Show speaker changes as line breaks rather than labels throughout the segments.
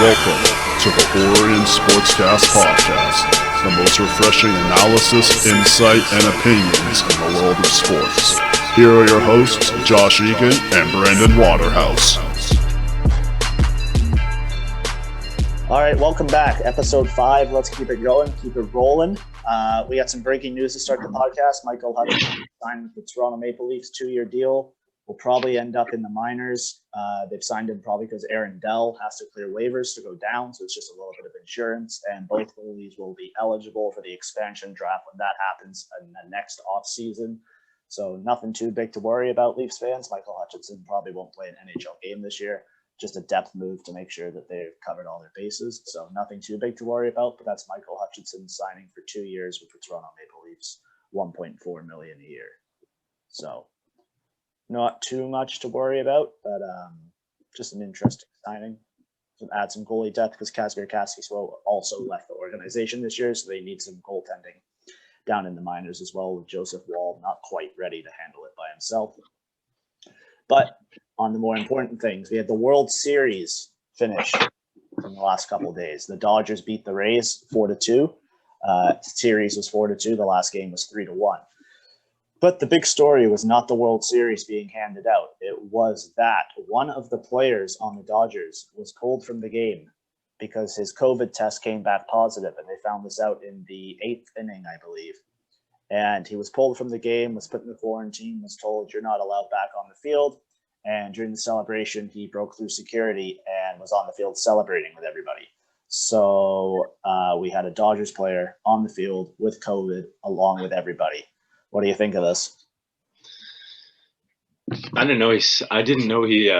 Welcome to the Orion Sportscast podcast, the most refreshing analysis, insight, and opinions in the world of sports. Here are your hosts, Josh Egan and Brandon Waterhouse.
All right, welcome back. Episode 5. Let's keep it going, keep it rolling. We got some breaking news to start the podcast. Michael Hutchinson signed with the Toronto Maple Leafs 2-year deal. Will probably end up in the minors. They've signed him probably because Aaron Dell has to clear waivers to go down, so it's just a little bit of insurance. And both goalies will be eligible for the expansion draft when that happens in the next offseason. So nothing too big to worry about, Leafs fans. Michael Hutchinson probably won't play an NHL game this year. Just a depth move to make sure that they've covered all their bases. So nothing too big to worry about, but that's Michael Hutchinson signing for 2 years with the Toronto Maple Leafs, $1.4 million a year. So not too much to worry about, but just an interesting signing. Add some goalie depth because Kazimir Kaskisuo also left the organization this year, so they need some goaltending down in the minors as well, with Joseph Wall not quite ready to handle it by himself. But on the more important things, we had the World Series finish in the last couple of days. The Dodgers beat the Rays 4-2. The series was 4-2. The last game was 3-1. But the big story was not the World Series being handed out. It was that one of the players on the Dodgers was pulled from the game because his COVID test came back positive, and they found this out in the 8th inning, I believe. And he was pulled from the game, was put in the quarantine, was told, "You're not allowed back on the field." And during the celebration, he broke through security and was on the field celebrating with everybody. So we had a Dodgers player on the field with COVID along with everybody. What do you think of this?
I didn't know he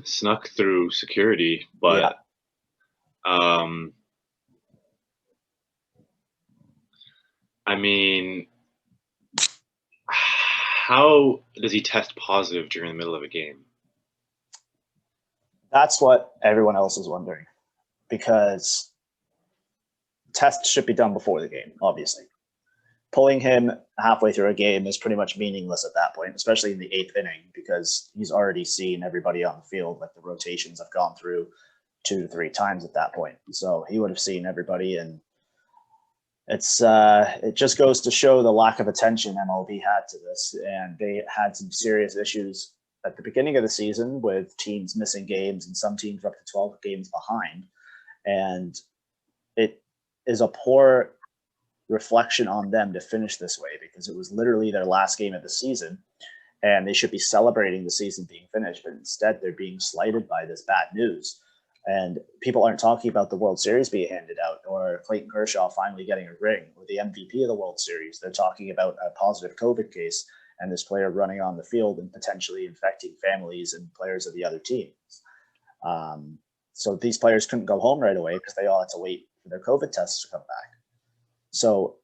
snuck through security, but I mean, how does he test positive during the middle of a game?
That's what everyone else is wondering, because tests should be done before the game, obviously. Pulling him halfway through a game is pretty much meaningless at that point, especially in the 8th inning, because he's already seen everybody on the field. Like, the rotations have gone through 2 to 3 times at that point. So he would have seen everybody, and it just goes to show the lack of attention MLB had to this. And they had some serious issues at the beginning of the season with teams missing games, and some teams were up to 12 games behind. And it is a poor reflection on them to finish this way, because it was literally their last game of the season and they should be celebrating the season being finished, but instead they're being slighted by this bad news. And people aren't talking about the World Series being handed out or Clayton Kershaw finally getting a ring or the MVP of the World Series. They're talking about a positive COVID case and this player running on the field and potentially infecting families and players of the other teams. So these players couldn't go home right away because they all had to wait for their COVID tests to come back. So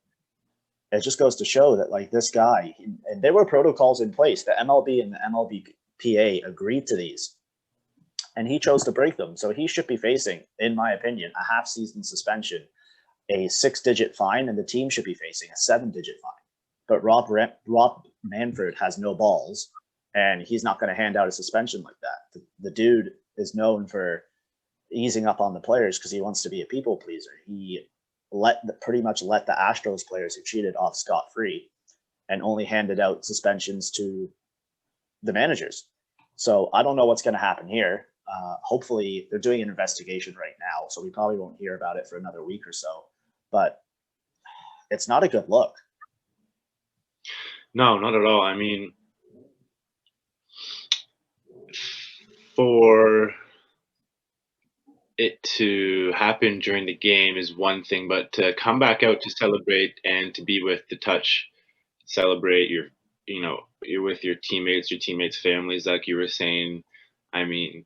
it just goes to show that, like, this guy, and there were protocols in place. The MLB and the MLBPA agreed to these, and he chose to break them. So he should be facing, in my opinion, a half-season suspension, a 6-digit fine, and the team should be facing a 7-digit fine. But Rob Manfred has no balls, and he's not going to hand out a suspension like that. The dude is known for easing up on the players because he wants to be a people pleaser. He pretty much let the Astros players who cheated off scot-free and only handed out suspensions to the managers. So I don't know what's going to happen here. Hopefully they're doing an investigation right now, so we probably won't hear about it for another week or so. But it's not a good look.
No, not at all. I mean, for it to happen during the game is one thing, but to come back out to celebrate and to be with the touch, celebrate you're with your teammates' families, like you were saying. I mean,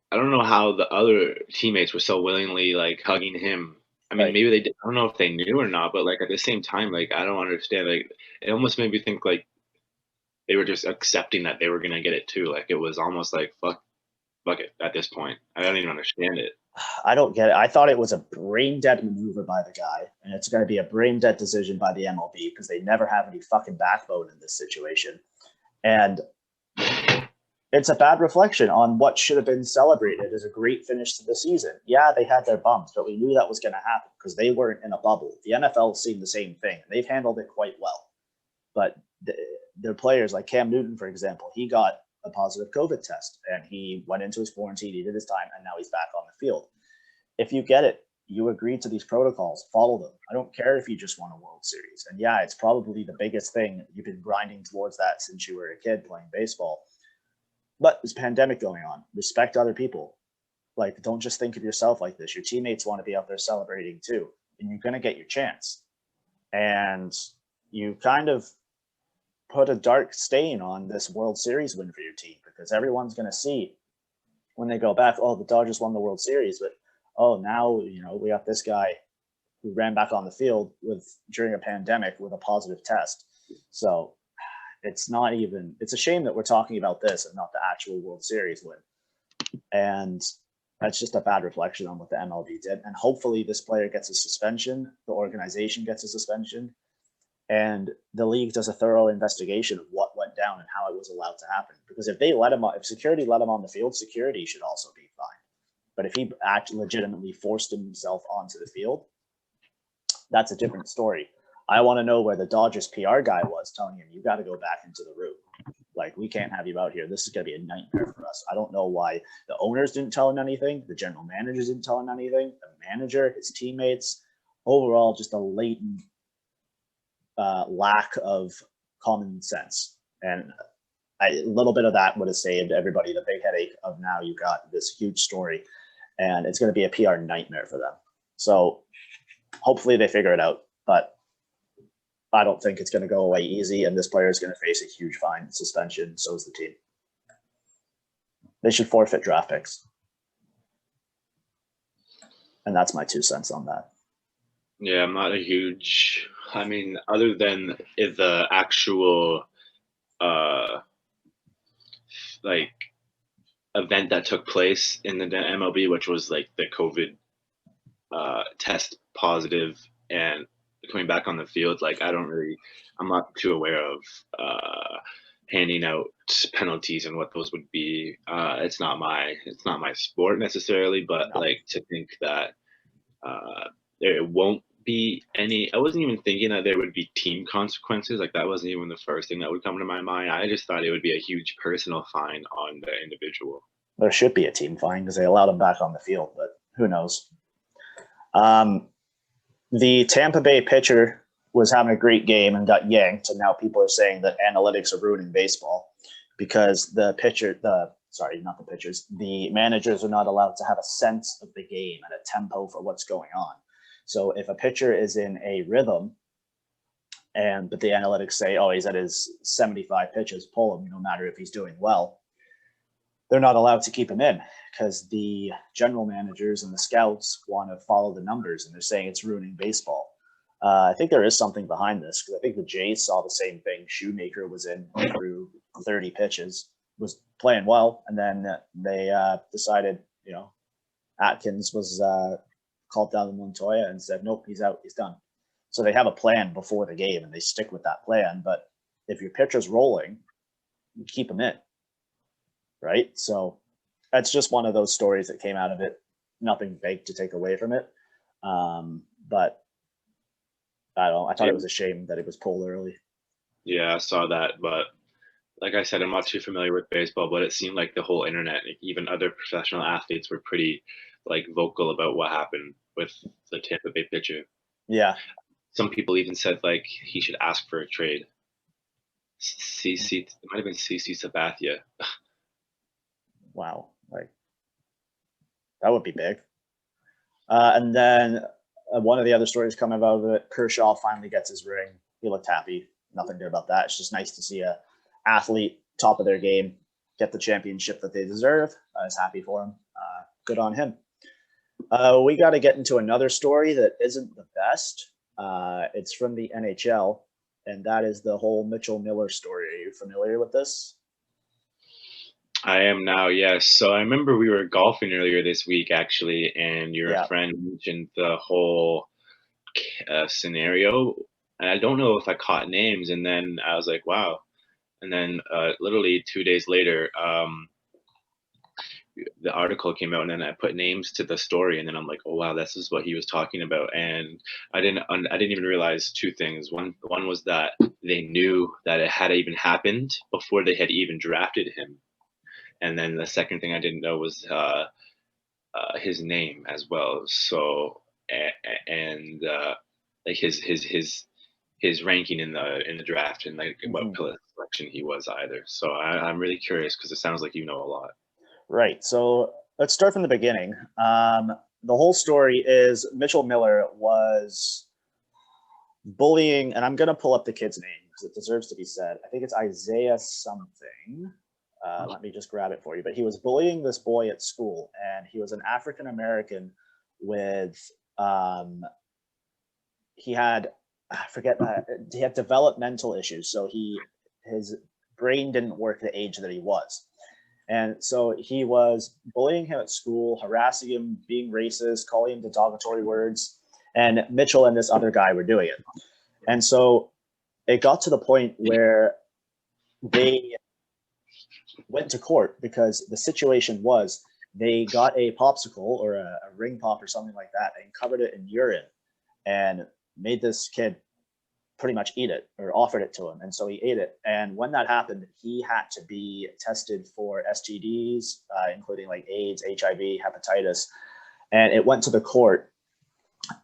I don't know how the other teammates were so willingly, like, hugging him. I mean, maybe they did. I don't know if they knew or not, but, like, at the same time, like, I don't understand. Like, it almost made me think, like, they were just accepting that they were gonna get it too. Like, it was almost like fuck it at this point. I don't even understand it.
I don't get it. I thought it was a brain dead maneuver by the guy, and it's going to be a brain dead decision by the MLB because they never have any fucking backbone in this situation. And it's a bad reflection on what should have been celebrated as a great finish to the season. Yeah, they had their bumps, but we knew that was going to happen because they weren't in a bubble. The NFL seen the same thing. They've handled it quite well. But their players, like Cam Newton, for example, he got a positive COVID test and he went into his quarantine, he did his time, and now he's back on the field. If you get it, you agree to these protocols, follow them. I don't care if you just won a World Series. And yeah, it's probably the biggest thing. You've been grinding towards that since you were a kid playing baseball. But there's a pandemic going on. Respect other people. Like, don't just think of yourself like this. Your teammates want to be out there celebrating too, and you're going to get your chance. And you kind of put a dark stain on this World Series win for your team because everyone's going to see when they go back, oh, the Dodgers won the World Series, but oh, now, we got this guy who ran back on the field during a pandemic with a positive test. So it's a shame that we're talking about this and not the actual World Series win. And that's just a bad reflection on what the MLB did. And hopefully this player gets a suspension, the organization gets a suspension, and the league does a thorough investigation of what went down and how it was allowed to happen. Because if security let him on the field, security should also be fined. But if he legitimately forced himself onto the field, that's a different story. I want to know where the Dodgers PR guy was telling him, you got to go back into the room. Like, we can't have you out here. This is going to be a nightmare for us. I don't know why the owners didn't tell him anything. The general managers didn't tell him anything. The manager, his teammates, overall, just a latent lack of common sense. And a little bit of that would have saved everybody the big headache of now you got this huge story. And it's going to be a PR nightmare for them. So hopefully they figure it out. But I don't think it's going to go away easy, and this player is going to face a huge fine, suspension. So is the team. They should forfeit draft picks. And that's my 2 cents on that.
Yeah, I'm not a huge. I mean, other than the actual event that took place in the MLB, which was like the COVID test positive and coming back on the field, like I'm not too aware of handing out penalties and what those would be. It's not my sport necessarily, but
No.
like to think that there won't be any. I wasn't even thinking that there would be team consequences. Like, that wasn't even the first thing that would come to my mind. I just thought it would be a huge personal fine on the individual.
There should be a team fine because they allowed him back on the field, but who knows? The Tampa Bay pitcher was having a great game and got yanked, and now people are saying that analytics are ruining baseball because the managers are not allowed to have a sense of the game and a tempo for what's going on. So if a pitcher is in a rhythm, but the analytics say, oh, he's at his 75 pitches, pull him, no matter if he's doing well, they're not allowed to keep him in because the general managers and the scouts want to follow the numbers, and they're saying it's ruining baseball. I think there is something behind this because I think the Jays saw the same thing. Shoemaker was in through 30 pitches, was playing well, and then they decided, Atkins was called down to Montoya and said, nope, he's out, he's done. So they have a plan before the game, and they stick with that plan. But if your pitcher's rolling, you keep him in, right? So that's just one of those stories that came out of it. Nothing big to take away from it. But I don't know. I thought it was a shame that it was pulled early.
Yeah, I saw that. But like I said, I'm not too familiar with baseball, but it seemed like the whole internet, even other professional athletes, were pretty vocal about what happened with the Tampa Bay pitcher.
Yeah.
Some people even said he should ask for a trade. It might have been CC Sabathia.
Wow. That would be big. And then one of the other stories coming out of it, Kershaw finally gets his ring. He looked happy. Nothing good about that. It's just nice to see a athlete top of their game get the championship that they deserve. I was happy for him. Good on him. We got to get into another story that isn't the best. It's from the NHL, and that is the whole Mitchell Miller story. Are you familiar with this?
I am now, yes. So I remember we were golfing earlier this week, actually, and your friend mentioned the whole scenario. And I don't know if I caught names, and then I was like, wow. And then literally 2 days later, the article came out, and then I put names to the story, and then I'm like, oh wow, this is what he was talking about. And I didn't even realize two things. One was that they knew that it had even happened before they had even drafted him. And then the second thing I didn't know was his name as well. So and like his ranking in the draft, and like what pillar selection he was either. So I'm really curious because it sounds like you know a lot.
Right. So let's start from the beginning. The whole story is Mitchell Miller was bullying, and I'm going to pull up the kid's name because it deserves to be said. I think it's Isaiah something. Let me just grab it for you. But he was bullying this boy at school, and he was an African American with, he had developmental issues. So his brain didn't work the age that he was. And so he was bullying him at school, harassing him, being racist, calling him derogatory words. And Mitchell and this other guy were doing it. And so it got to the point where they went to court because the situation was they got a popsicle or a ring pop or something like that and covered it in urine and made this kid pretty much eat it, or offered it to him. And so he ate it. And when that happened, he had to be tested for STDs, including like AIDS, HIV, hepatitis. And it went to the court,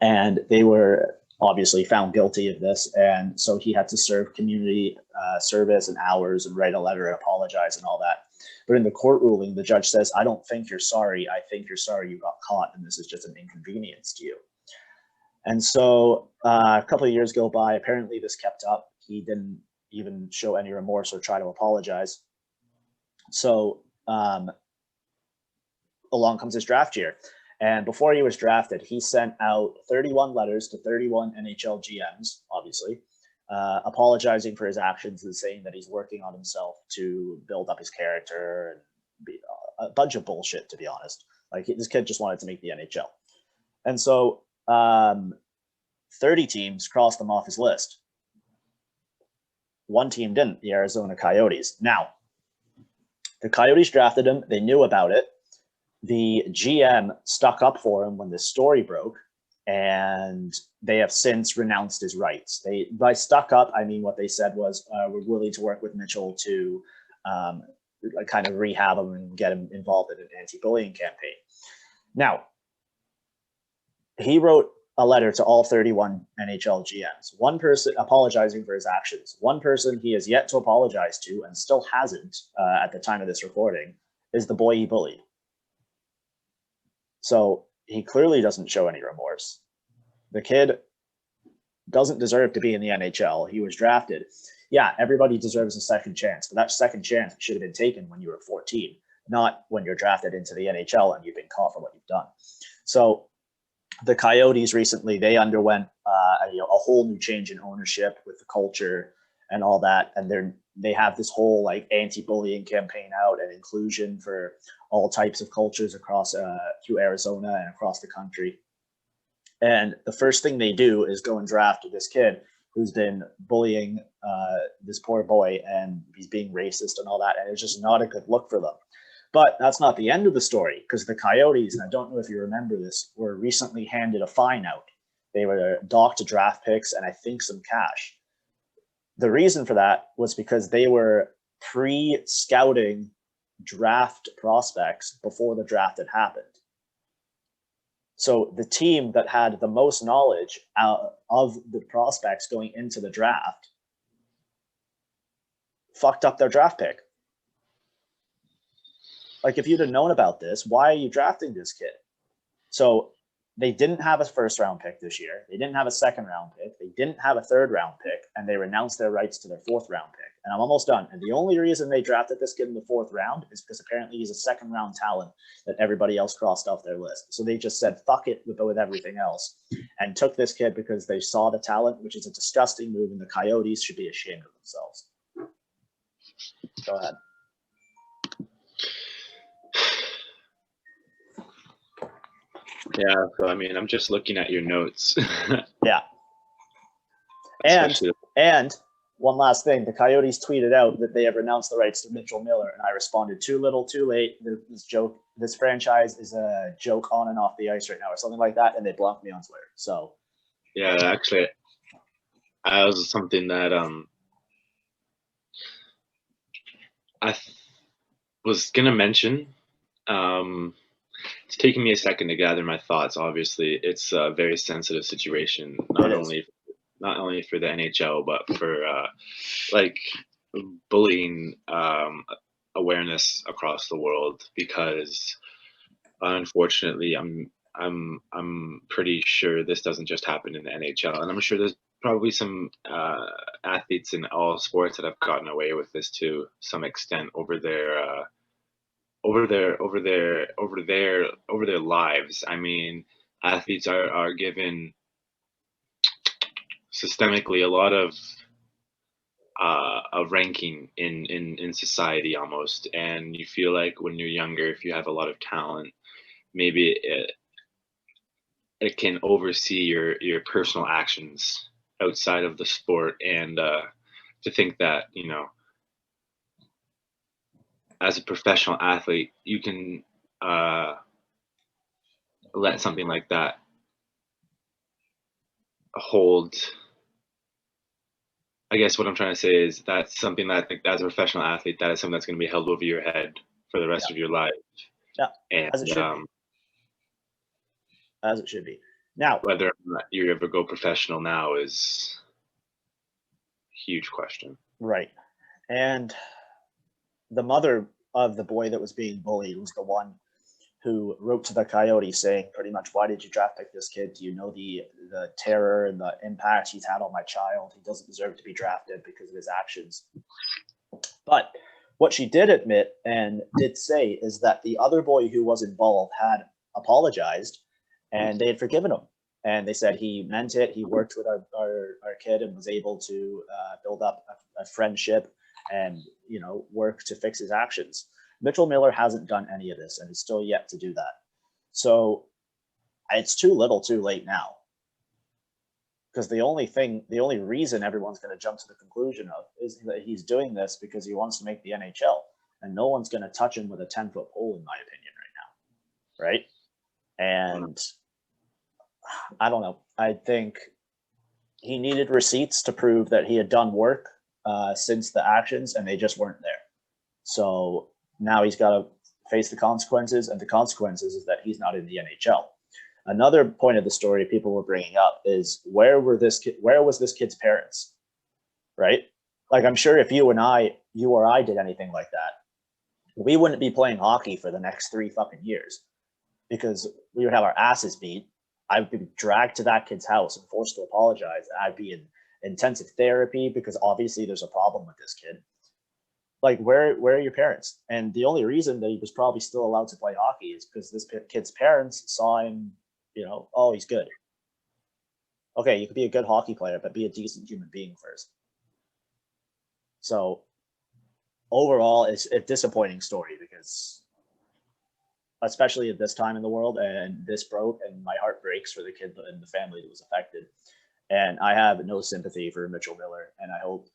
and they were obviously found guilty of this. And so he had to serve community service and hours and write a letter and apologize and all that. But in the court ruling, the judge says, I don't think you're sorry. I think you're sorry you got caught, and this is just an inconvenience to you. And so a couple of years go by. Apparently this kept up. He didn't even show any remorse or try to apologize. So along comes his draft year. And before he was drafted, he sent out 31 letters to 31 NHL GMs, obviously, apologizing for his actions and saying that he's working on himself to build up his character and be a bunch of bullshit, to be honest. Like, this kid just wanted to make the NHL. And so 30 teams crossed him off his list. One team didn't, the Arizona Coyotes. Now, the Coyotes drafted him. They knew about it. The GM stuck up for him when this story broke, and they have since renounced his rights. By stuck up, I mean what they said was, we're willing to work with Mitchell to kind of rehab him and get him involved in an anti-bullying campaign. Now, he wrote a letter to all 31 NHL GMs, one person apologizing for his actions. One person he has yet to apologize to, and still hasn't at the time of this recording, is the boy he bullied. So he clearly doesn't show any remorse. The kid doesn't deserve to be in the NHL. He was drafted. Yeah, everybody deserves a second chance, but that second chance should have been taken when you were 14, not when you're drafted into the NHL and you've been caught for what you've done. So the Coyotes recently, they underwent a whole new change in ownership with the culture and all that, and they have this whole like anti-bullying campaign out and inclusion for all types of cultures across through Arizona and across the country. And the first thing they do is go and draft this kid who's been bullying this poor boy, and he's being racist and all that, and it's just not a good look for them. But that's not the end of the story, because the Coyotes, and I don't know if you remember this, were recently handed a fine out. They were docked draft picks and I think some cash. The reason for that was because they were pre-scouting draft prospects before the draft had happened. So the team that had the most knowledge of the prospects going into the draft fucked up their draft pick. Like, if you'd have known about this, why are you drafting this kid? So they didn't have a first round pick this year. They didn't have a second round pick. They didn't have a third round pick, and they renounced their rights to their fourth round pick. And I'm almost done. And the only reason they drafted this kid in the fourth round is because apparently he's a second round talent that everybody else crossed off their list. So they just said, fuck it with everything else, and took this kid because they saw the talent, which is a disgusting move, and the Coyotes should be ashamed of themselves. Go ahead.
Yeah, so I mean, I'm just looking at your notes.
Yeah. And one last thing. The Coyotes tweeted out that they have renounced the rights to Mitchell Miller, and I responded, too little, too late. This franchise is a joke on and off the ice right now, or something like that, and they blocked me on Twitter. So,
yeah, actually, that was something that I was gonna mention. It's taking me a second to gather my thoughts. Obviously, it's a very sensitive situation, not only for the NHL, but for like bullying awareness across the world. Because unfortunately, I'm pretty sure this doesn't just happen in the NHL, and I'm sure there's probably some athletes in all sports that have gotten away with this to some extent over their lives. I mean, athletes are given systemically a lot of a ranking in society almost, and you feel like when you're younger, if you have a lot of talent, maybe it can oversee your personal actions outside of the sport, and to think that, you know, as a professional athlete, you can let something like that hold. I guess what I'm trying to say is that's something that, like, as a professional athlete, that is something that's going to be held over your head for the rest of your life.
yeah,
And
as it should be. As it should be. Now,
whether or not you ever go professional now is a huge question.
Right. And the mother of the boy that was being bullied was the one who wrote to the Coyotes saying pretty much, why did you draft pick this kid? Do you know the terror and the impact he's had on my child? He doesn't deserve to be drafted because of his actions. But what she did admit and did say is that the other boy who was involved had apologized and they had forgiven him. And they said he meant it. He worked with our kid and was able to build up a friendship and, you know, work to fix his actions. Mitchell Miller hasn't done any of this and is still yet to do that. So it's too little too late now. Because the only reason everyone's going to jump to the conclusion of is that he's doing this because he wants to make the NHL. And no one's going to touch him with a 10-foot pole, in my opinion, right now. Right? And I don't know. I think he needed receipts to prove that he had done work since the actions, and they just weren't there. So now he's got to face the consequences, and the consequences is that he's not in the NHL. Another point of the story people were bringing up is where was this kid's parents, right? Like, I'm sure if you or I did anything like that, we wouldn't be playing hockey for the next 3 fucking years because we would have our asses beat. I would be dragged to that kid's house and forced to apologize. I'd be in intensive therapy because obviously there's a problem with this kid. Like, where are your parents? And the only reason that he was probably still allowed to play hockey is because this kid's parents saw him, you know, oh, he's good. Okay, you could be a good hockey player, but be a decent human being first. So overall, it's a disappointing story because, especially at this time in the world, and this broke, and my heart breaks for the kid and the family that was affected. And I have no sympathy for Mitchell Miller, and I hope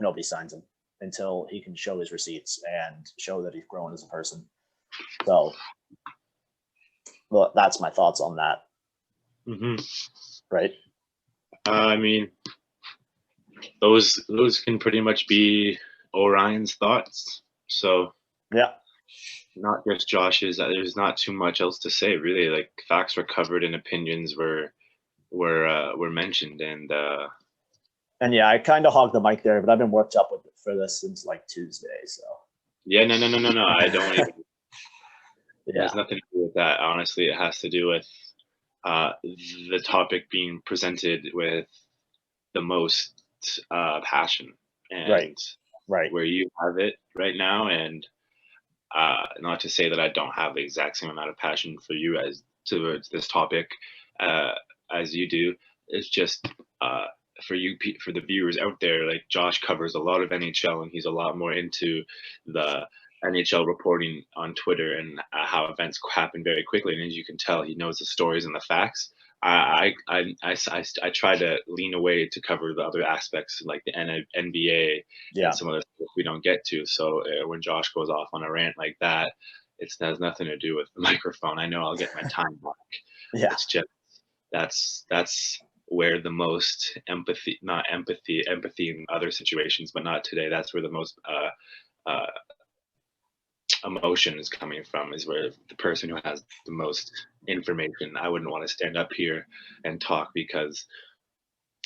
nobody signs him until he can show his receipts and show that he's grown as a person. So, well, that's my thoughts on that.
Mm-hmm.
Right.
I mean, those can pretty much be Orion's thoughts. So
yeah,
not just Josh's. There's not too much else to say, really. Like, facts were covered and opinions were mentioned, and
yeah, I kind of hogged the mic there, but I've been worked up for this since like Tuesday. So
yeah, no. I don't even.
Yeah.
There's nothing to do with that. Honestly, it has to do with the topic being presented with the most passion, and
right
where you have it right now. And not to say that I don't have the exact same amount of passion for you as towards this topic as you do. It's just for the viewers out there, like, Josh covers a lot of NHL, and he's a lot more into the NHL reporting on Twitter and how events happen very quickly. And as you can tell, he knows the stories and the facts. I try to lean away to cover the other aspects like the NBA and some other stuff we don't get to. So when Josh goes off on a rant like that, it has nothing to do with the microphone. I know I'll get my time back.
Yeah.
It's just that's where the most empathy in other situations, but not today. That's where the most emotion is coming from, is where the person who has the most information. I wouldn't want to stand up here and talk because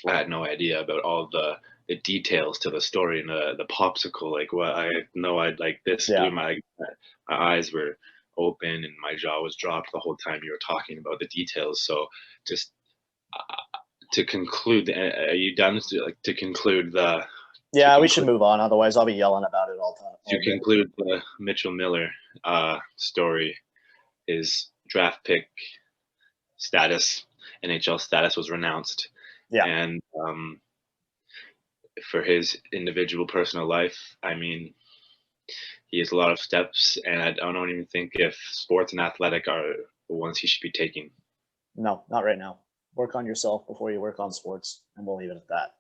I had no idea about all the details to the story and the popsicle. Like what I know, I'd like this.
Yeah.
My eyes were open and my jaw was dropped the whole time you were talking about the details. So just to conclude, are you done? To conclude the.
Yeah, we should move on. Otherwise, I'll be yelling about it all the time.
To conclude the Mitchell Miller story, his draft pick status, NHL status was renounced.
Yeah.
And for his individual personal life, I mean, he has a lot of steps, and I don't even think if sports and athletic are the ones he should be taking.
No, not right now. Work on yourself before you work on sports, and we'll leave it at that.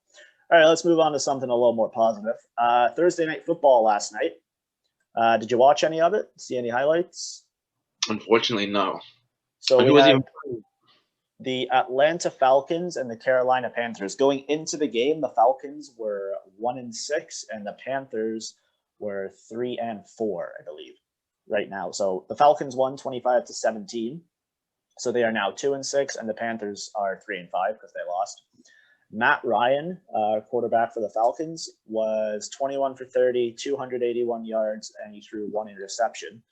All right, let's move on to something a little more positive. Thursday night football last night. Did you watch any of it? See any highlights?
Unfortunately, no.
So we had the Atlanta Falcons and the Carolina Panthers. Going into the game, the Falcons were 1-6, and the Panthers were 3-4, I believe, right now. So the Falcons won 25-17. So they are now 2-6, and the Panthers are 3-5 because they lost. Matt Ryan, quarterback for the Falcons, was 21 for 30, 281 yards, and he threw one interception.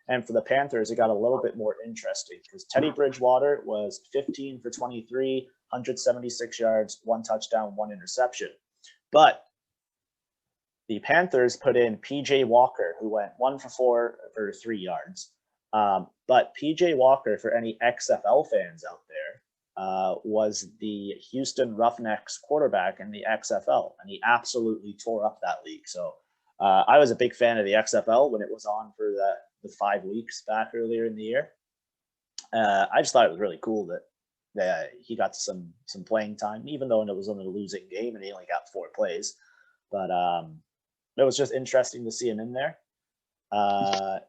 And for the Panthers, it got a little bit more interesting because Teddy Bridgewater was 15 for 23, 176 yards, one touchdown, one interception. But the Panthers put in PJ Walker, who went 1 for 4 for 3 yards. But PJ Walker, for any XFL fans out there, was the Houston Roughnecks quarterback in the XFL, and he absolutely tore up that league. So I was a big fan of the XFL when it was on for the 5 weeks back earlier in the year. I just thought it was really cool that he got some playing time, even though it was on a losing game and he only got 4 plays. But it was just interesting to see him in there.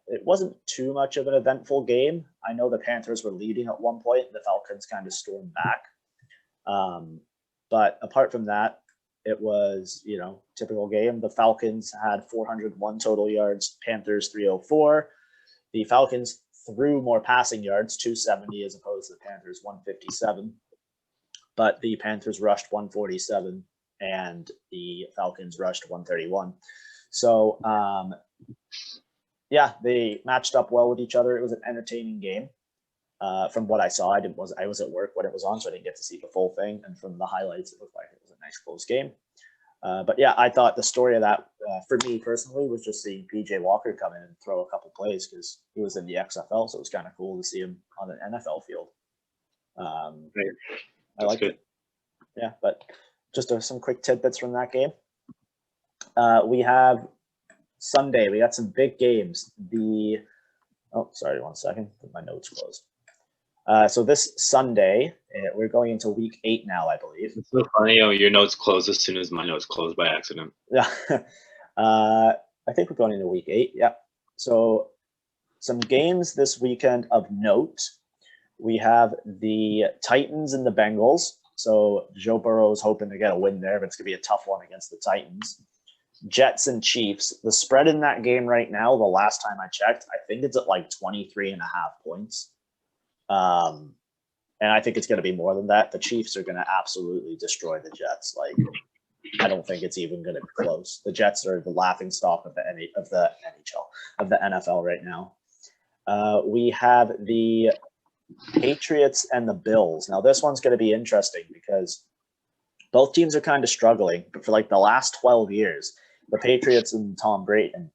It wasn't too much of an eventful game. I know the Panthers were leading at one point. The Falcons kind of stormed back. But apart from that, it was, typical game. The Falcons had 401 total yards, Panthers 304. The Falcons threw more passing yards, 270 as opposed to the Panthers 157. But the Panthers rushed 147 and the Falcons rushed 131. So, yeah, they matched up well with each other. It was an entertaining game. From what I saw, I was at work when it was on, so I didn't get to see the full thing. And from the highlights, it looked like it was a nice close game. But yeah, I thought the story of that, for me personally, was just seeing PJ Walker come in and throw a couple plays because he was in the XFL, so it was kind of cool to see him on an NFL field. I liked it. Yeah, but just some quick tidbits from that game. We have Sunday. We got some big games. Sorry, 1 second. My notes closed. So this Sunday, we're going into week 8 now, I believe.
It's so funny how your notes close as soon as my notes close by accident.
Yeah. I think we're going into week 8. Yeah. So some games this weekend of note. We have the Titans and the Bengals. So Joe Burrow is hoping to get a win there, but it's going to be a tough one against the Titans. Jets and Chiefs. The spread in that game right now, the last time I checked, I think it's at like 23.5 points. And I think it's going to be more than that. The Chiefs are going to absolutely destroy the Jets. Like, I don't think it's even going to be close. The Jets are the laughingstock of the NFL right now. We have the Patriots and the Bills. Now, this one's going to be interesting because both teams are kind of struggling. But for like the last 12 years, the Patriots and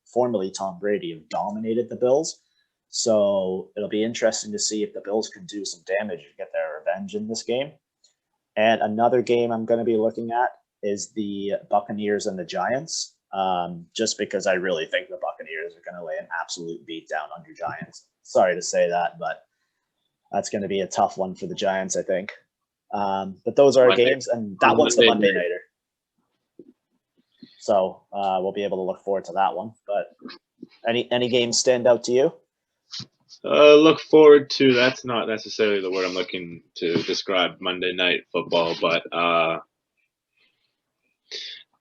formerly Tom Brady, have dominated the Bills. So it'll be interesting to see if the Bills can do some damage to get their revenge in this game. And another game I'm going to be looking at is the Buccaneers and the Giants, just because I really think the Buccaneers are going to lay an absolute beat down on your Giants. Sorry to say that, but that's going to be a tough one for the Giants, I think. But those are our games, and that one's the Monday nighter. So we'll be able to look forward to that one. But any games stand out to you?
Look forward to, that's not necessarily the word I'm looking to describe Monday Night Football, but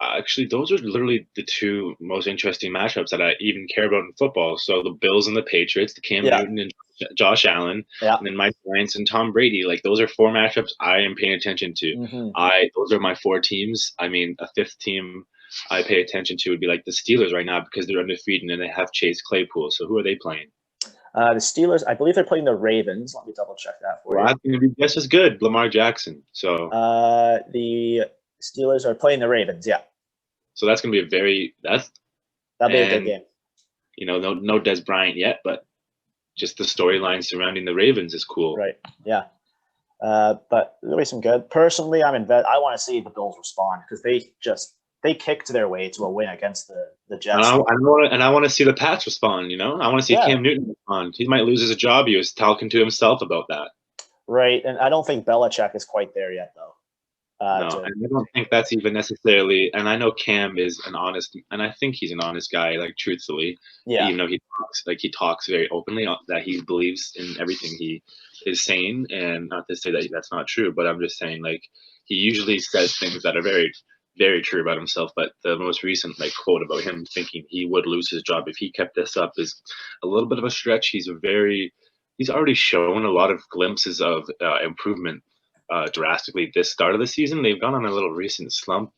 actually those are literally the two most interesting matchups that I even care about in football. So the Bills and the Patriots, the Cam Newton and Josh Allen, and then Mike Giants and Tom Brady. Like, those are four matchups I am paying attention to. Those are my four teams. I mean, a fifth team I pay attention to would be like the Steelers right now, because they're undefeated and they have Chase Claypool. So who are they playing?
The Steelers, I believe they're playing the Ravens. Let me double check that for you.
That's going to be just as good, Lamar Jackson. So
the Steelers are playing the Ravens,
So that's going to be
that'll be a good game.
You know, no Des Bryant yet, but just the storyline surrounding the Ravens is cool.
Right. Yeah. But there'll be some good. Personally, I want to see the Bills respond, because they kicked their way to a win against the Jets.
I want to see the Pats respond. You know, I want to see Cam Newton respond. He might lose his job. He was talking to himself about that.
Right, and I don't think Belichick is quite there yet, though.
No, and I don't think that's even necessarily. And I know Cam is an honest, and I think he's an honest guy. Like, truthfully, even though he talks very openly that he believes in everything he is saying, and not to say that that's not true, but I'm just saying, like, he usually says things that are very, very true about himself. But the most recent quote about him thinking he would lose his job if he kept this up is a little bit of a stretch. He's already shown a lot of glimpses of improvement. Drastically this start of the season. They've gone on a little recent slump,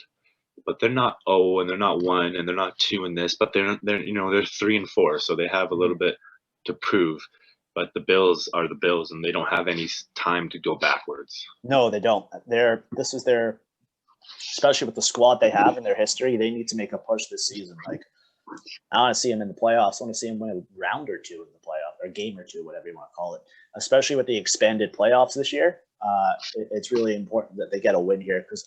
but they're not 0 and they're not 1 and they're not 2 in this, but they're 3 and 4, so they have a little bit to prove. But the Bills are the Bills, and they don't have any time to go backwards.
No, they don't. This is their, especially with the squad they have in their history, they need to make a push this season. Like, I want to see them in the playoffs. I want to see them win a round or two in the playoff, or a game or two, whatever you want to call it. Especially with the expanded playoffs this year, it's really important that they get a win here, because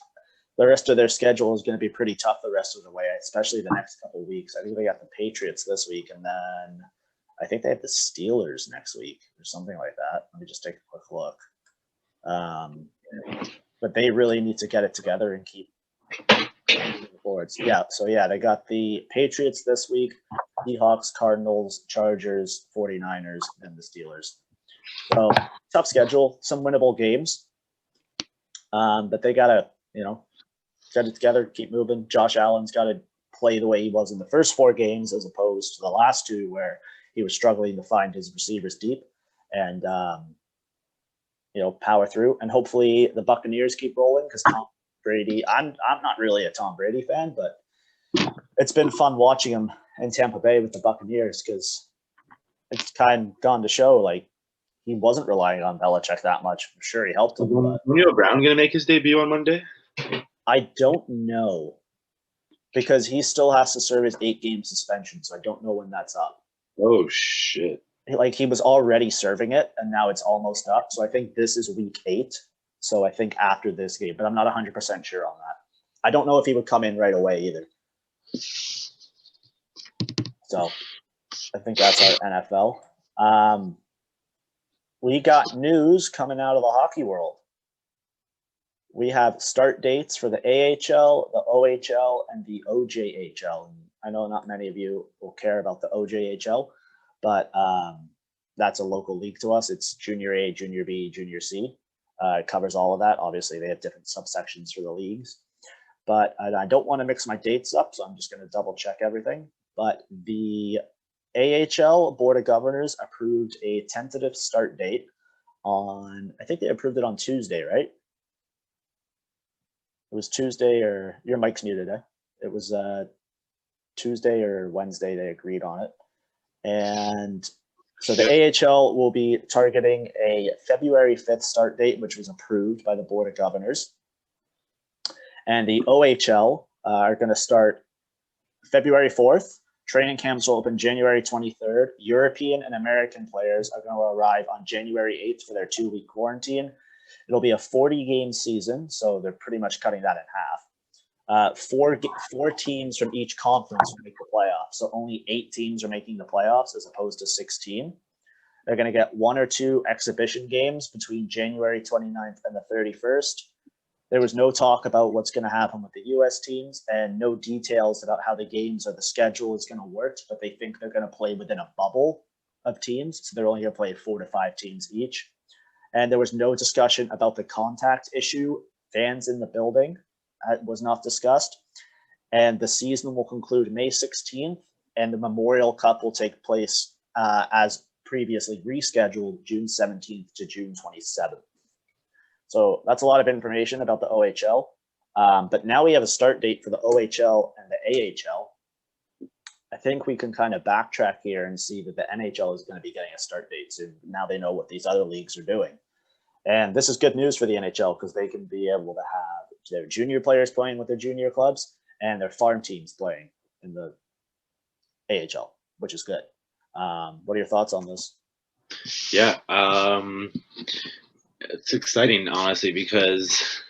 the rest of their schedule is going to be pretty tough the rest of the way, especially the next couple of weeks. I think they got the Patriots this week, and then I think they have the Steelers next week or something like that. Let me just take a quick look. But they really need to get it together and keep moving forwards. They got the Patriots this week, Seahawks, Cardinals, Chargers, 49ers, and the Steelers. So tough schedule, some winnable games. But they got to, get it together, keep moving. Josh Allen's got to play the way he was in the first 4 games, as opposed to the last 2 where he was struggling to find his receivers deep and, power through. And hopefully the Buccaneers keep rolling, because Tom Brady, I'm not really a Tom Brady fan, but it's been fun watching him in Tampa Bay with the Buccaneers, because it's kind of gone to show, he wasn't relying on Belichick that much. I'm sure he helped him. But
Antonio Brown going to make his debut on Monday?
I don't know, because he still has to serve his 8-game suspension, so I don't know when that's up.
Oh, shit.
He was already serving it, and now it's almost up. So I think this is week 8. So I think after this game, but I'm not 100% sure on that. I don't know if he would come in right away either. So I think that's our NFL. We got news coming out of the hockey world. We have start dates for the AHL, the OHL, and the OJHL. I know not many of you will care about the OJHL, but that's a local league to us. It's Junior A, Junior B, Junior C. It covers all of that. Obviously, they have different subsections for the leagues. But I don't want to mix my dates up, so I'm just going to double check everything. But the AHL Board of Governors approved a tentative start date on, I think they approved it on Tuesday, right? It was Tuesday, or your mic's muted, eh? It was Tuesday or Wednesday they agreed on it. And so the AHL will be targeting a February 5th start date, which was approved by the Board of Governors. And the OHL are going to start February 4th. Training camps will open January 23rd. European and American players are going to arrive on January 8th for their 2-week quarantine. It'll be a 40-game season, so they're pretty much cutting that in half. Four teams from each conference will make the playoffs, so only 8 teams are making the playoffs as opposed to 16. They're going to get 1 or 2 exhibition games between January 29th and the 31st. There was no talk about what's going to happen with the U.S. teams and no details about how the games or the schedule is going to work, but they think they're going to play within a bubble of teams. So they're only going to play 4 to 5 teams each. And there was no discussion about the contact issue. Fans in the building was not discussed. And the season will conclude May 16th, and the Memorial Cup will take place as previously rescheduled June 17th to June 27th. So that's a lot of information about the OHL. But now we have a start date for the OHL and the AHL. I think we can kind of backtrack here and see that the NHL is going to be getting a start date soon. Now they know what these other leagues are doing. And this is good news for the NHL because they can be able to have their junior players playing with their junior clubs and their farm teams playing in the AHL, which is good. What are your thoughts on this?
Yeah, it's exciting, honestly, because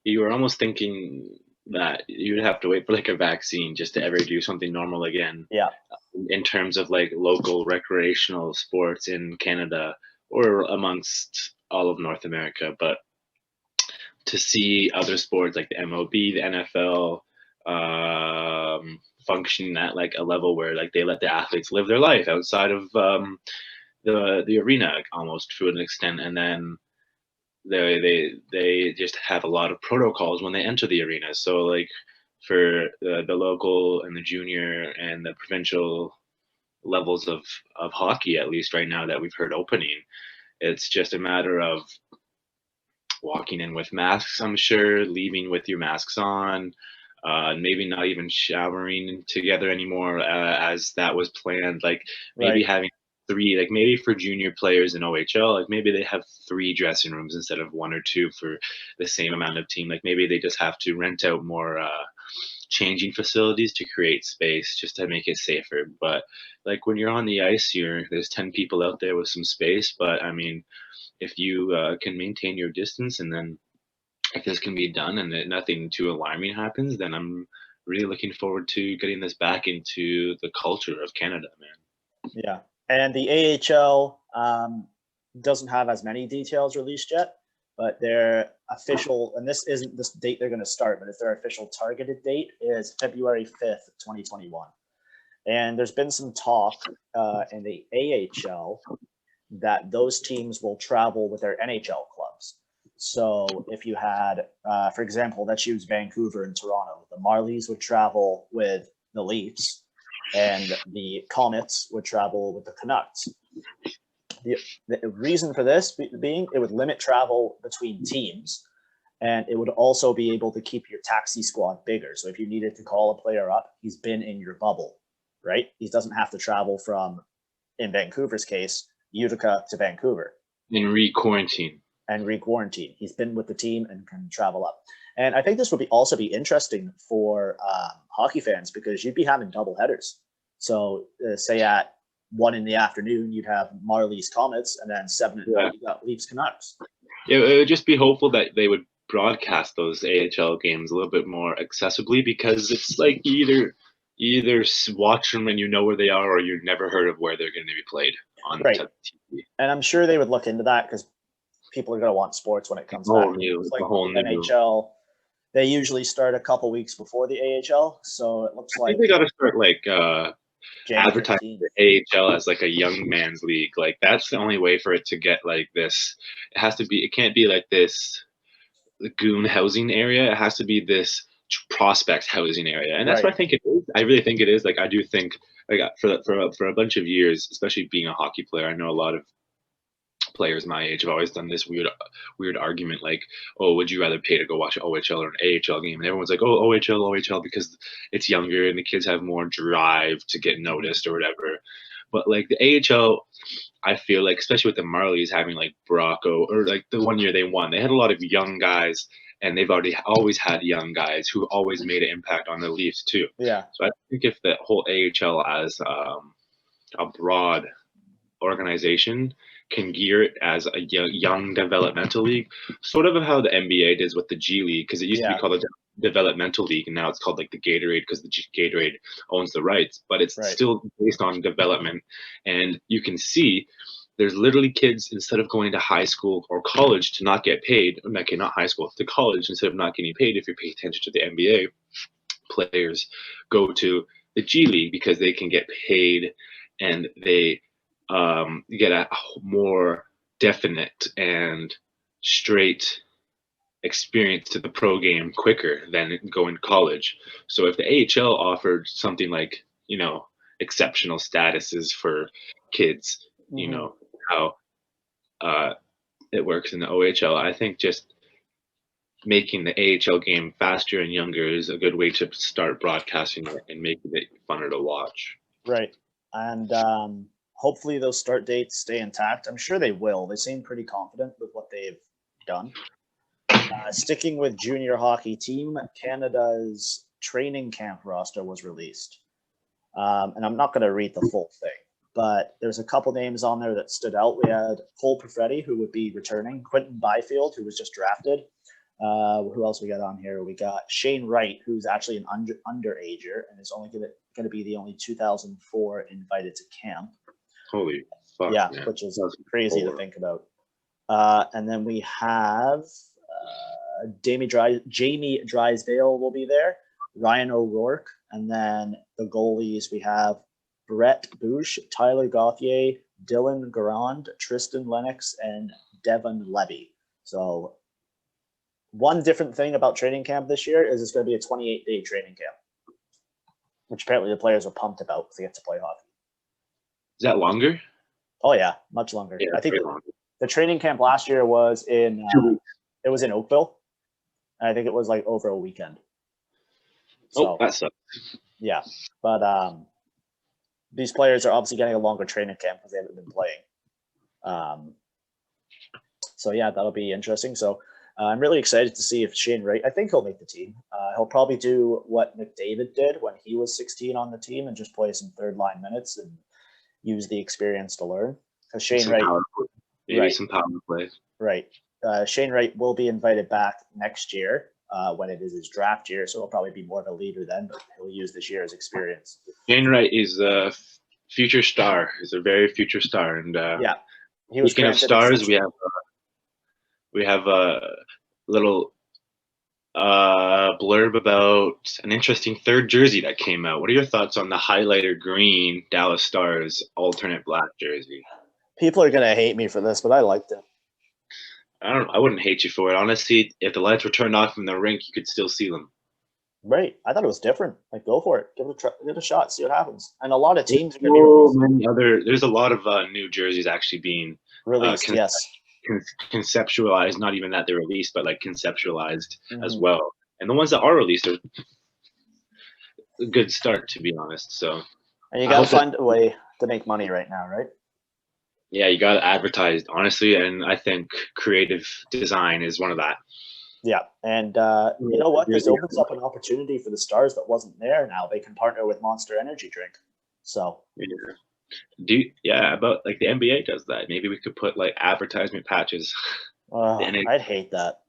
you were almost thinking that you'd have to wait for like a vaccine just to ever do something normal again.
Yeah.
In terms of like local recreational sports in Canada or amongst all of North America, but to see other sports like the MLB, the NFL, functioning at like a level where like they let the athletes live their life outside of the arena almost to an extent, and then they just have a lot of protocols when they enter the arena. So like for the local and the junior and the provincial levels of hockey, at least right now that we've heard opening, it's just a matter of walking in with masks, I'm sure, leaving with your masks on, maybe not even showering together anymore as that was planned. Like maybe having 3, like maybe for junior players in OHL, like maybe they have 3 dressing rooms instead of 1 or 2 for the same amount of team. Like maybe they just have to rent out more changing facilities to create space just to make it safer. But like when you're on the ice, there's 10 people out there with some space. But I mean, if you can maintain your distance, and then if this can be done and that nothing too alarming happens, then I'm really looking forward to getting this back into the culture of Canada, man.
Yeah. And the AHL doesn't have as many details released yet, but their official, and this isn't this date they're going to start, but it's their official targeted date is February 5th, 2021. And there's been some talk in the AHL that those teams will travel with their NHL clubs. So if you had, for example, let's use Vancouver and Toronto, the Marlies would travel with the Leafs, and the Comets would travel with the Canucks. The reason for this being it would limit travel between teams, and it would also be able to keep your taxi squad bigger. So if you needed to call a player up, he's been in your bubble, right? He doesn't have to travel from, in Vancouver's case, Utica to Vancouver.
And re-quarantine.
He's been with the team and can travel up. And I think this would also be interesting for hockey fans because you'd be having double headers. So say at 1 in the afternoon, you'd have Marlies Comets, and then 7 at night, you got Leafs Canucks.
It would just be hopeful that they would broadcast those AHL games a little bit more accessibly, because it's like you either watch them and you know where they are, or you've never heard of where they're going to be played on TV.
And I'm sure they would look into that because people are going to want sports when it comes back. Like NHL, they usually start a couple weeks before the AHL, so it looks like
I think they got to start like advertising the AHL as like a young man's league. Like that's the only way for it to get like this. It can't be like this lagoon housing area. It has to be this prospect housing area, and that's what I think it is. I really think it is. Like I do think like for a bunch of years, especially being a hockey player, I know a lot of players my age have always done this weird argument like, oh, would you rather pay to go watch an OHL or an AHL game? And everyone's like, oh, OHL because it's younger and the kids have more drive to get noticed or whatever. But like the AHL, I feel like, especially with the Marlies having like Bracco, or like the one year they won, they had a lot of young guys, and they've always had young guys who always made an impact on the Leafs too.
Yeah.
So I think if the whole AHL as a broad organization can gear it as a young developmental league, sort of how the NBA does with the G League, because it used to be called a developmental league, and now it's called like the Gatorade because the Gatorade owns the rights, but it's still based on development. And you can see there's literally kids, instead of going to high school or college to not get paid, okay, not high school, to college, instead of not getting paid, if you're paying attention to the NBA, players go to the G League because they can get paid and they get a more definite and straight experience to the pro game quicker than going to college. So if the AHL offered something like, exceptional statuses for kids, how it works in the OHL, I think just making the AHL game faster and younger is a good way to start broadcasting it and making it funner to watch.
Right. And hopefully those start dates stay intact. I'm sure they will. They seem pretty confident with what they've done. Sticking with junior hockey, Team Canada's training camp roster was released. And I'm not going to read the full thing, but there's a couple names on there that stood out. We had Cole Perfetti, who would be returning, Quentin Byfield, who was just drafted. Who else we got on here? We got Shane Wright, who's actually an underager and is only going to be the only 2004 invited to camp.
Holy fuck!
Yeah,
man.
Which is crazy to think about. And then we have Jamie Drysdale will be there, Ryan O'Rourke, and then the goalies we have Brett Bouche, Tyler Gauthier, Dylan Garand, Tristan Lennox, and Devon Levy. So one different thing about training camp this year is it's going to be a 28-day training camp, which apparently the players are pumped about because they get to play hockey.
Is that longer?
Oh yeah, much longer.
Yeah,
I think the training camp last year was in Oakville, and I think it was like over a weekend. So,
that sucks.
Yeah, but these players are obviously getting a longer training camp because they haven't been playing. So yeah, that'll be interesting. So I'm really excited to see if Shane Wright, I think he'll make the team. He'll probably do what McDavid did when he was 16 on the team and just play some third line minutes and use the experience to learn. Because Shane Wright,
some power plays.
Right. Shane Wright will be invited back next year when it is his draft year, so he'll probably be more of a leader then, but he'll use this year's experience.
Shane Wright is a future star. He's a very future star, and
he was
speaking of stars, we have a little blurb about an interesting third jersey that came out. What are your thoughts on the highlighter green Dallas Stars alternate black jersey?
People are gonna hate me for this, but I liked it.
I wouldn't hate you for it. Honestly, if the lights were turned off in the rink, you could still see them.
Right. I thought it was different. Like, go for it. Give it a shot. See what happens. And a lot of teams are going to be
there's a lot of new jerseys actually being
released. Yes.
Conceptualized. Not even that they're released, but like conceptualized as well. And the ones that are released are a good start, to be honest. So.
And you got to find a way to make money right now, right?
Yeah, you got to advertise, honestly, and I think creative design is one of that.
Yeah, and you know what? This opens up an opportunity for the Stars that wasn't there now. They can partner with Monster Energy Drink. So
but like the NBA does that. Maybe we could put like advertisement patches.
I'd hate that.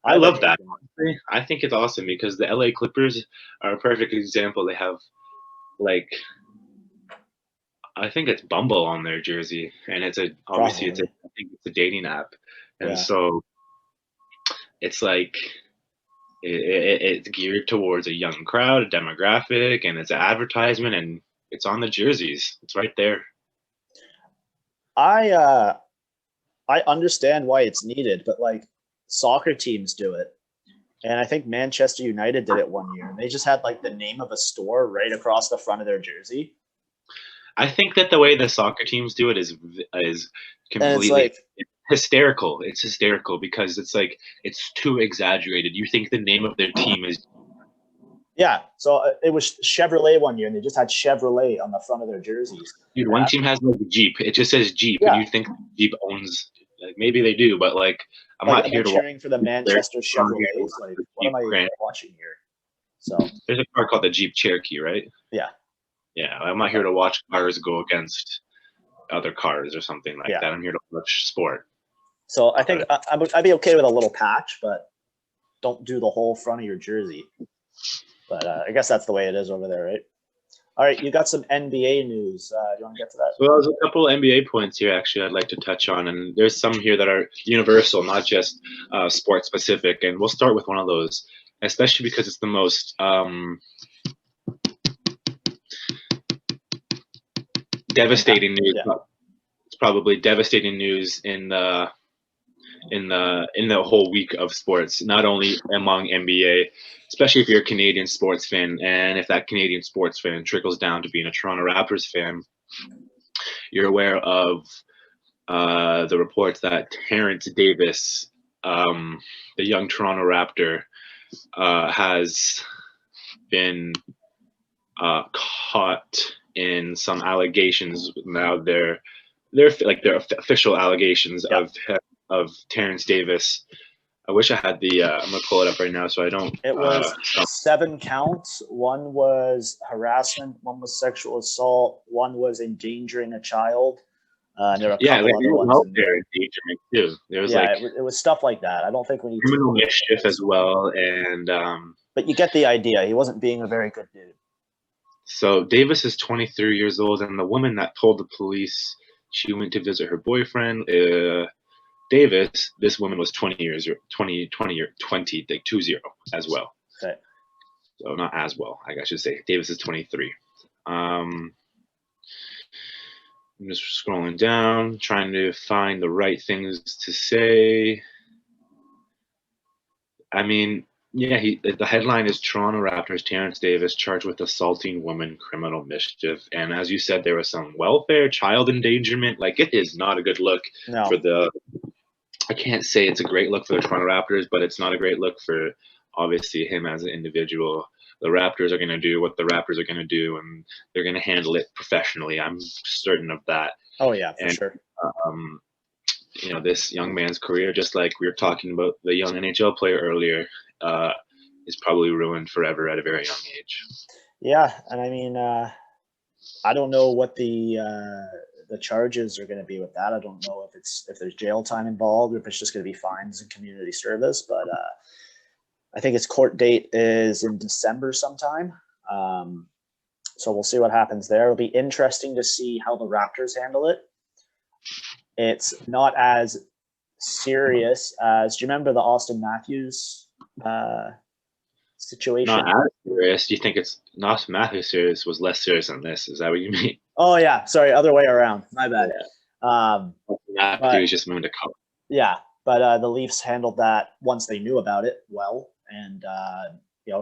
I love that. Honestly. I think it's awesome because the LA Clippers are a perfect example. They have like I think it's Bumble on their jersey, and it's I think it's a dating app, and so it's like it's geared towards a young crowd, a demographic, and it's an advertisement, and it's on the jerseys. It's right there.
I understand why it's needed, but like soccer teams do it, and I think Manchester United did it one year, and they just had like the name of a store right across the front of their jersey.
I think that the way the soccer teams do it is completely hysterical. It's hysterical because it's like it's too exaggerated. You think the name of their team is
so it was Chevrolet one year, and they just had Chevrolet on the front of their jerseys.
Dude, one team has like a Jeep. It just says Jeep, and you think Jeep owns. Like maybe they do, but like I'm not here to
cheering for the Manchester Chevrolets. Like, what am I watching here? So
there's a car called the Jeep Cherokee, right?
Yeah.
Yeah, I'm not here to watch cars go against other cars or something like that. I'm here to watch sport.
So I think I'd be okay with a little patch, but don't do the whole front of your jersey. But I guess that's the way it is over there, right? All right, you got some NBA news. Do you want to get to that?
So there's a couple NBA points here, actually, I'd like to touch on. And there's some here that are universal, not just sport specific. And we'll start with one of those, especially because it's the most devastating news.
Yeah.
It's probably devastating news in the whole week of sports, not only among NBA, especially if you're a Canadian sports fan, and if that Canadian sports fan trickles down to being a Toronto Raptors fan, you're aware of the reports that Terrence Davis, the young Toronto Raptor, has been caught in some allegations. Now they're official allegations of Terrence Davis. I wish I had the. I'm gonna pull it up right now so I don't.
It was 7 counts. One was harassment. One was sexual assault. One was endangering a child. And there were a couple other ones.
Endangerment too. There was
it was stuff like that. I don't think we need
criminal mischief as well, and.
But you get the idea. He wasn't being a very good dude.
So Davis is 23 years old, and the woman that told the police she went to visit her boyfriend. Davis, this woman was 20 as well.
Okay.
So not as well, I should say. Davis is 23. I'm just scrolling down, trying to find the right things to say. I mean, yeah, the headline is Toronto Raptors Terrence Davis charged with assaulting woman, criminal mischief. And as you said, there was some welfare, child endangerment. Like, it is not a good look for the – I can't say it's a great look for the Toronto Raptors, but it's not a great look for, obviously, him as an individual. The Raptors are going to do what the Raptors are going to do, and they're going to handle it professionally. I'm certain of that.
Oh, yeah, for sure.
You know, this young man's career, just like we were talking about the young NHL player earlier, is probably ruined forever at a very young age.
Yeah, and I mean, I don't know what the charges are going to be with that. I don't know if there's jail time involved or if it's just going to be fines and community service. But I think its court date is in December sometime. So we'll see what happens there. It'll be interesting to see how the Raptors handle it. It's not as serious as. Do you remember the Austin Matthews situation?
Not as serious. Do you think it's not Matthews serious was less serious than this? Is that what you mean?
Oh yeah, sorry, other way around. My bad.
Yeah. Matthews just moved to color.
Yeah, but the Leafs handled that once they knew about it well, and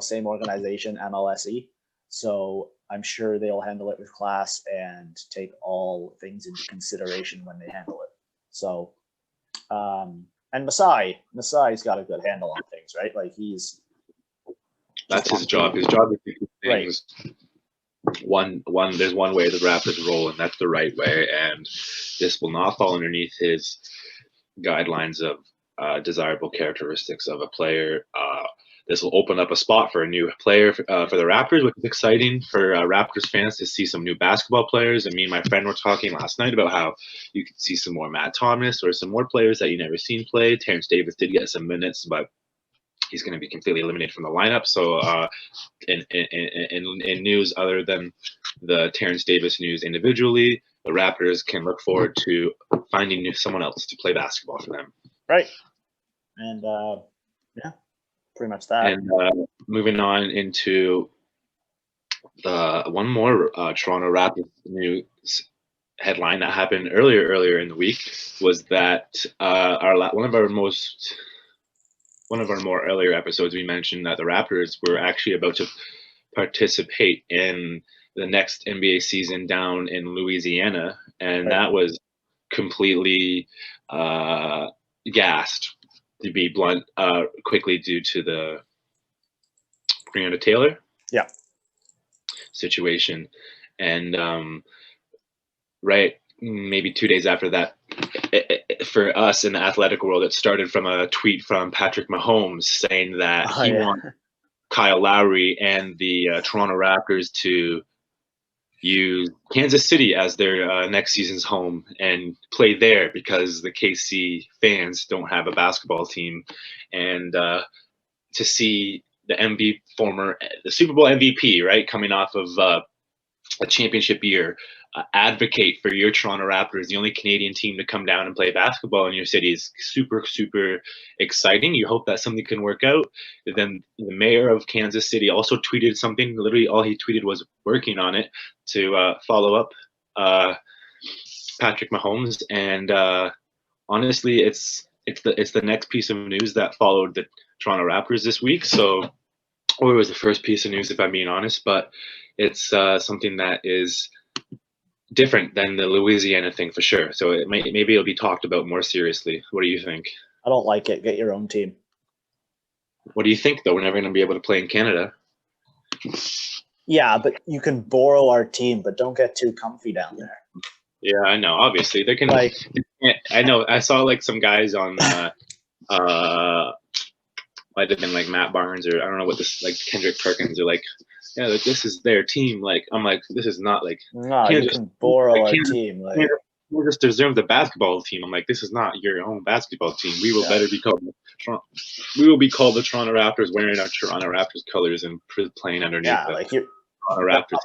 same organization, MLSE. So I'm sure they'll handle it with class and take all things into consideration when they handle it. So, and Masai's got a good handle on things, right? Like
that's his job. His job is to keep things. Right. There's one way the Raptors roll, and that's the right way. And this will not fall underneath his guidelines of desirable characteristics of a player. This will open up a spot for a new player for the Raptors, which is exciting for Raptors fans to see some new basketball players. And me and my friend were talking last night about how you could see some more Matt Thomas or some more players that you never seen play. Terrence Davis did get some minutes, but he's going to be completely eliminated from the lineup. So in news other than the Terrence Davis news individually, the Raptors can look forward to finding someone else to play basketball for them.
Right. And yeah, pretty much that.
And moving on into the one more Toronto Raptors news headline that happened earlier in the week was that one of our more earlier episodes, we mentioned that the Raptors were actually about to participate in the next NBA season down in Louisiana, and that was completely gassed, to be blunt, quickly due to the Breonna Taylor situation. And maybe 2 days after that, for us in the athletic world, it started from a tweet from Patrick Mahomes saying that he wants Kyle Lowry and the Toronto Raptors to use Kansas City as their next season's home and play there because the KC fans don't have a basketball team, and to see the Super Bowl MVP, right, coming off of a championship year, advocate for your Toronto Raptors, the only Canadian team to come down and play basketball in your city, is super, super exciting. You hope that something can work out. Then the mayor of Kansas City also tweeted something. Literally, all he tweeted was working on it to follow up Patrick Mahomes. And honestly, it's the next piece of news that followed the Toronto Raptors this week. So, or it was the first piece of news, if I'm being honest, but it's something that is different than the Louisiana thing for sure. So maybe it'll be talked about more seriously. What do you think?
I don't like it. Get your own team.
What do you think, though? We're never going to be able to play in Canada.
Yeah, but you can borrow our team, but don't get too comfy down there.
Yeah, I know. Obviously, they can. I know. I saw like some guys on. Might have been like Matt Barnes, or I don't know what this, like Kendrick Perkins, are like, yeah, like this is their team. Like, I'm like, this is not like.
No, you can borrow our team. Like,
we just deserve the basketball team. I'm like, this is not your own basketball team. We will better be called. We will be called the Toronto Raptors, wearing our Toronto Raptors colors and playing underneath.
Yeah, like you're.
Raptors.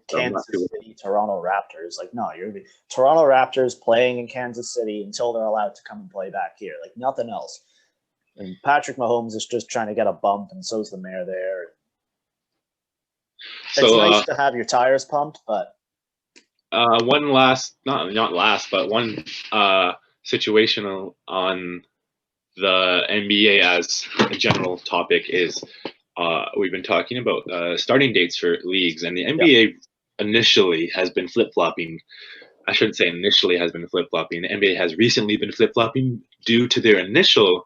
Kansas City, Toronto Raptors. Like, no, you're the Toronto Raptors playing in Kansas City until they're allowed to come and play back here. Like, nothing else. And Patrick Mahomes is just trying to get a bump, and so's the mayor there. It's nice to have your tires pumped, but
one last, not last, but one situation on the NBA as a general topic is we've been talking about starting dates for leagues, and the NBA initially has been flip-flopping. I shouldn't say initially has been flip-flopping. The NBA has recently been flip-flopping due to their initial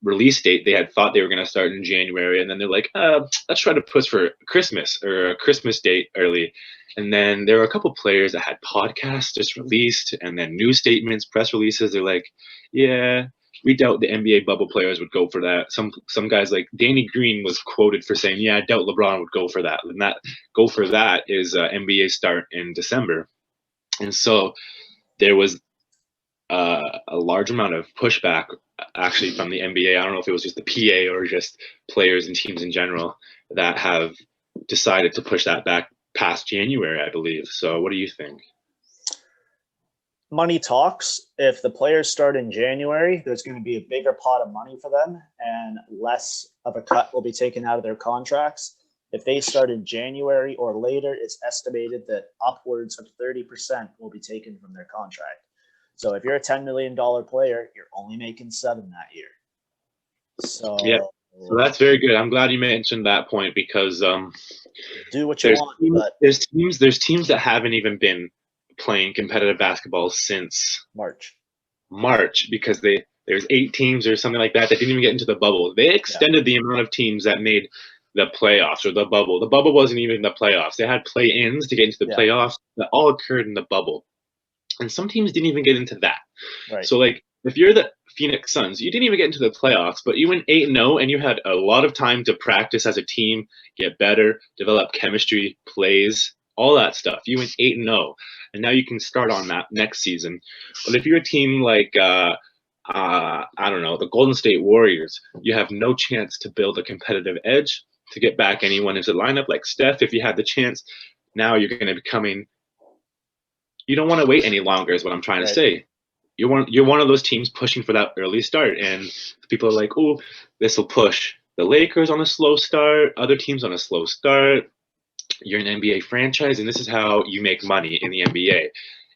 release date. They had thought they were going to start in January, and then they're like, let's try to push for Christmas or a Christmas date early. And then there were a couple players that had podcasts just released, and then news statements, press releases. They're like, yeah, we doubt the NBA bubble players would go for that. Some guys like Danny Green was quoted for saying, yeah, I doubt LeBron would go for that. And that go for that is NBA start in December. And so there was a large amount of pushback actually from the NBA. I don't know if it was just the PA or just players and teams in general that have decided to push that back past January, I believe. So what do you think?
Money talks. If the players start in January, there's going to be a bigger pot of money for them, and less of a cut will be taken out of their contracts. If they start in January or later, it's estimated that upwards of 30% will be taken from their contract. So if you're a $10 million player, you're only making $7 that year. So
yeah, so that's very good. I'm glad you mentioned that point because
do what you want. But
there's teams that haven't even been playing competitive basketball since March because there's 8 teams or something like that didn't even get into the bubble. They extended the amount of teams that made the playoffs or the bubble. The bubble wasn't even the playoffs. They had play-ins to get into the playoffs that all occurred in the bubble. And some teams didn't even get into that.
Right.
So, like, if you're the Phoenix Suns, you didn't even get into the playoffs, but you went 8-0, and you had a lot of time to practice as a team, get better, develop chemistry, plays, all that stuff. You went 8-0, and now you can start on that next season. But if you're a team like, I don't know, the Golden State Warriors, you have no chance to build a competitive edge to get back anyone into the lineup. Like Steph, if you had the chance, now you're going to be coming. You don't want to wait any longer is what I'm trying to say. You're one of those teams pushing for that early start. And people are like, oh, this will push the Lakers on a slow start, other teams on a slow start. You're an NBA franchise, and this is how you make money in the NBA.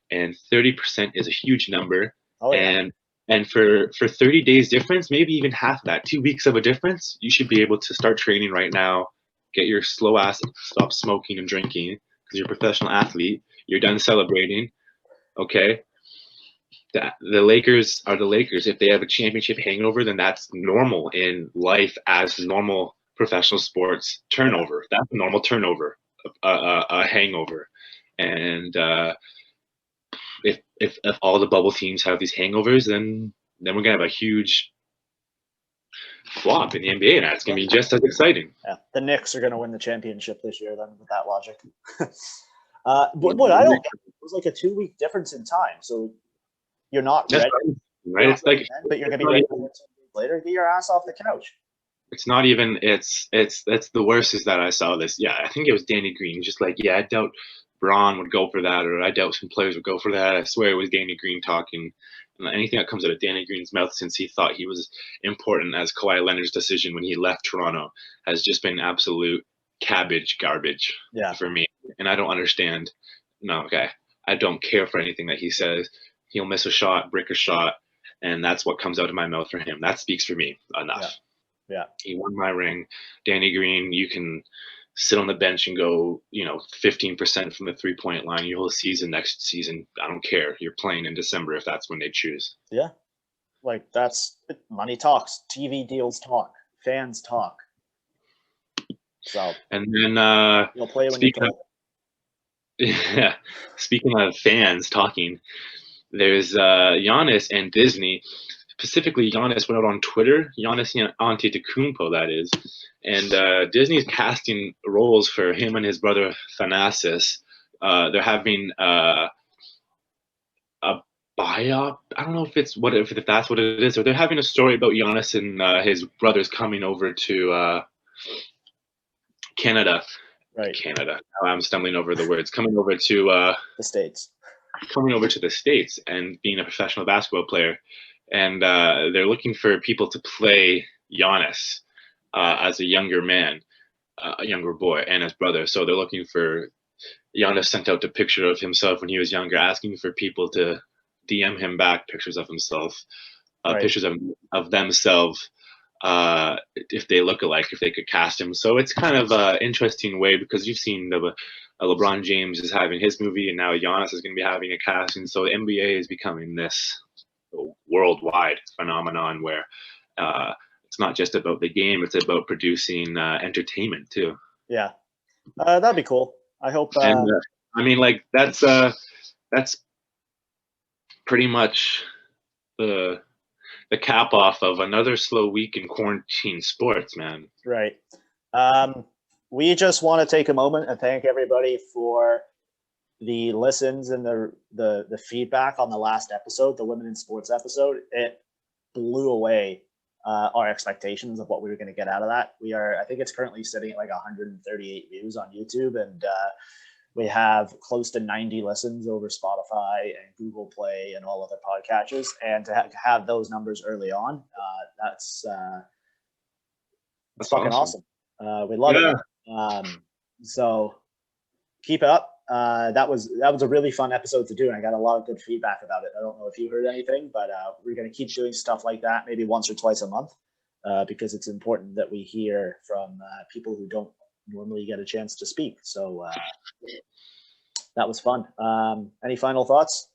And 30% is a huge number.
Oh, yeah.
And for 30 days difference, maybe even half that, 2 weeks of a difference, you should be able to start training right now, get your slow ass, stop smoking and drinking because you're a professional athlete. You're done celebrating, okay? The Lakers are the Lakers. If they have a championship hangover, then that's normal in life as normal professional sports turnover. That's a normal turnover, a hangover. And if all the bubble teams have these hangovers, then we're gonna have a huge flop in the NBA, and that's going to be just as exciting.
Yeah, the Knicks are going to win the championship this year, then, with that logic. But what I don't get, it was like a 2-week difference in time. So you're not
That's
ready,
right? It's like,
then, but you're going to be ready 14 days later. Get your ass off the couch.
it's not even. It's the worst is that I saw this. Yeah, I think it was Danny Green. Just like, yeah, I doubt Braun would go for that, or I doubt some players would go for that. I swear it was Danny Green talking. And anything that comes out of Danny Green's mouth since he thought he was important as Kawhi Leonard's decision when he left Toronto has just been absolute garbage for me. And I don't understand. No, okay. I don't care for anything that he says. He'll miss a shot, break a shot, and that's what comes out of my mouth for him. That speaks for me enough.
Yeah.
He won my ring. Danny Green, you can sit on the bench and go, 15% from the 3-point line your whole season next season. I don't care. You're playing in December if that's when they choose.
Yeah. Like, that's money talks. TV deals talk. Fans talk. So,
and then
you'll play when you're told.
Yeah. Speaking of fans talking, there's Giannis and Disney. Specifically, Giannis went out on Twitter. Giannis Antetokounmpo, that is. And Disney's casting roles for him and his brother Thanasis. They're having a biop. I don't know if that's what it is, or they're having a story about Giannis and his brothers coming over to Canada.
Right.
Canada. I'm stumbling over the words. Coming over to
the States.
Coming over to the States and being a professional basketball player. And they're looking for people to play Giannis as a younger man, a younger boy, and his brother. So they're looking for Giannis sent out a picture of himself when he was younger, asking for people to DM him back pictures of himself, pictures of themselves, if they look alike, if they could cast him. So it's kind of an interesting way, because you've seen LeBron James is having his movie, and now Giannis is going to be having a casting. So the NBA is becoming this worldwide phenomenon where it's not just about the game, it's about producing entertainment too.
Yeah, that'd be cool. I hope.
And I mean, like, that's pretty much the cap off of another slow week in quarantine sports, man.
Right. We just want to take a moment and thank everybody for the listens and the feedback on the last episode, the Women in Sports episode. It blew away our expectations of what we were going to get out of that. I think it's currently sitting at like 138 views on YouTube, and we have close to 90 listens over Spotify and Google Play and all other podcatchers. And to have those numbers early on, that's fucking awesome. We love it. So keep it up. That was a really fun episode to do, and I got a lot of good feedback about it. I don't know if you heard anything, but we're going to keep doing stuff like that, maybe once or twice a month, because it's important that we hear from people who don't normally get a chance to speak. So that was fun. Any final thoughts?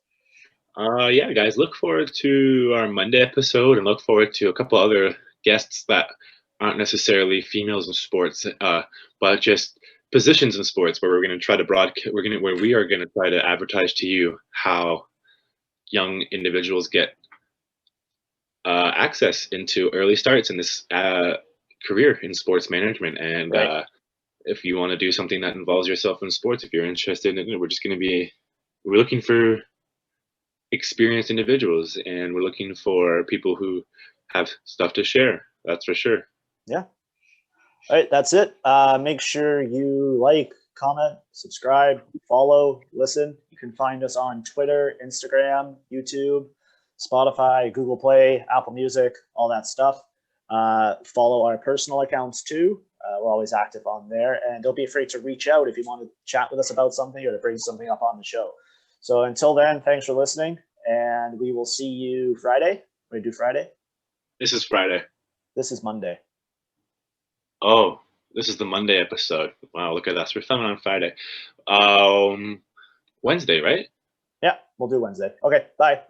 Yeah, guys, look forward to our Monday episode, and look forward to a couple other guests that aren't necessarily females in sports, but just positions in sports, where we're going to try to where we are going to try to advertise to you how young individuals get access into early starts in this career in sports management. And if you want to do something that involves yourself in sports, if you're interested in it, we're looking for experienced individuals, and we're looking for people who have stuff to share. That's for sure.
Yeah. All right, that's it. Make sure you like, comment, subscribe, follow, listen. You can find us on Twitter, Instagram, YouTube, Spotify, Google Play, Apple Music, all that stuff. Follow our personal accounts too. We're always active on there. And don't be afraid to reach out if you want to chat with us about something or to bring something up on the show. So until then, thanks for listening, and we will see you Friday. We do Friday?
This is Friday.
This is Monday.
Oh, this is the Monday episode. Wow, look at us. We're filming on Friday. Wednesday, right?
Yeah, we'll do Wednesday. Okay, bye.